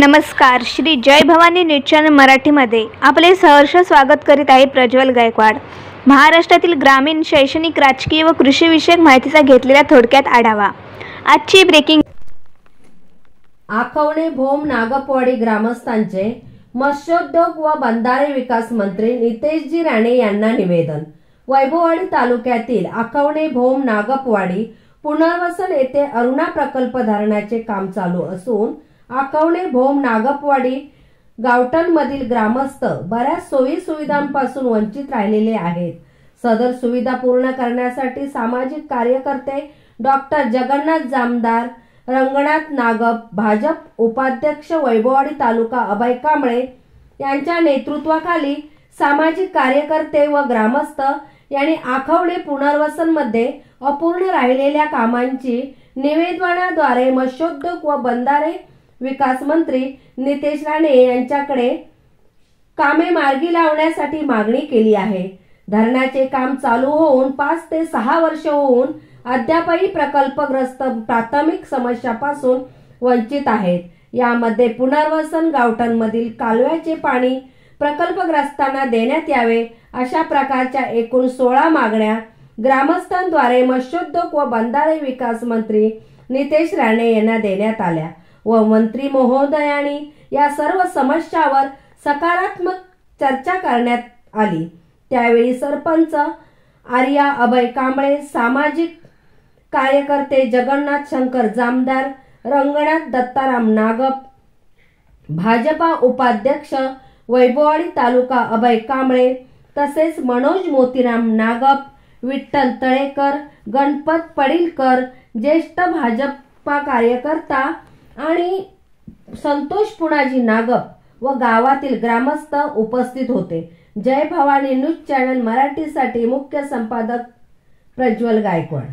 नमस्कार. श्री जय Bhavani news channel मराठीमध्ये आपले सहर्ष स्वागत करीत आहे प्रज्वल गायकवाड. महाराष्ट्रातील ग्रामीण, शैक्षणिक, राजकीय व कृषी विषयक माहितीचा घेतलेला थोडक्यात आढावा. आजची ब्रेकिंग. आखवणे भोम नागपवाडी ग्रामस्थांचे मत्स्योद्योग व बंधारे विकास मंत्री नितेशजी राणे यांना निवेदन. वैभववाडी तालुक्यातील आखवणे भोम नागपवाडी पुनर्वसन येथे अरुणा प्रकल्प धरण्याचे काम चालू असून आखवणे भोम नागपवाडी गावठणमधील ग्रामस्थ बऱ्याच सोयी सुविधांपासून वंचित राहिलेले आहेत. सदर सुविधा पूर्ण करण्यासाठी सामाजिक कार्यकर्ते डॉक्टर जगन्नाथ जामदार, रंगनाथ नागप, भाजप उपाध्यक्ष वैभववाडी तालुका अभय कांबळे यांच्या नेतृत्वाखाली सामाजिक कार्यकर्ते व ग्रामस्थ यांनी आखवणे पुनर्वसन मध्ये अपूर्ण राहिलेल्या कामांची निवेदनाद्वारे मत्स्योद्योग व बंधारे विकास मंत्री नितेश राणे यांच्याकडे कामे मार्गी लावण्यासाठी मागणी केली आहे. धरणाचे काम चालू होऊन 5 ते 6 वर्ष होऊन अद्यापही प्रकल्पग्रस्त प्राथमिक समस्यापासून वंचित आहेत. यामध्ये पुनर्वसन गावठणमधील कालव्याचे पाणी प्रकल्पग्रस्तांना देण्यात यावे अशा प्रकारच्या एकूण 16 मागण्या ग्रामस्थांद्वारे मत्स्योद्योग व बंधारे विकास मंत्री नितेश राणे यांना देण्यात आल्या व मंत्री महोदयांनी या सर्व समस्यांवर सकारात्मक चर्चा करण्यात आली. त्यावेळी सरपंच आर्या अभय कांबळे, सामाजिक कार्यकर्ते जगन्नाथ शंकर जामदार, रंगनाथ दत्ताराम नागप, भाजपा उपाध्यक्ष वैभववाडी तालुका अभय कांबळे तसेच मनोज मोतीराम नागप, विठ्ठल तळेकर, गणपत पडिलकर, ज्येष्ठ भाजपा कार्यकर्ता आणि संतोष पुणाजी नागप व गावातील ग्रामस्थ उपस्थित होते. जय भवानी न्यूज चॅनल मराठीसाठी मुख्य संपादक प्रज्वल गायकवाड.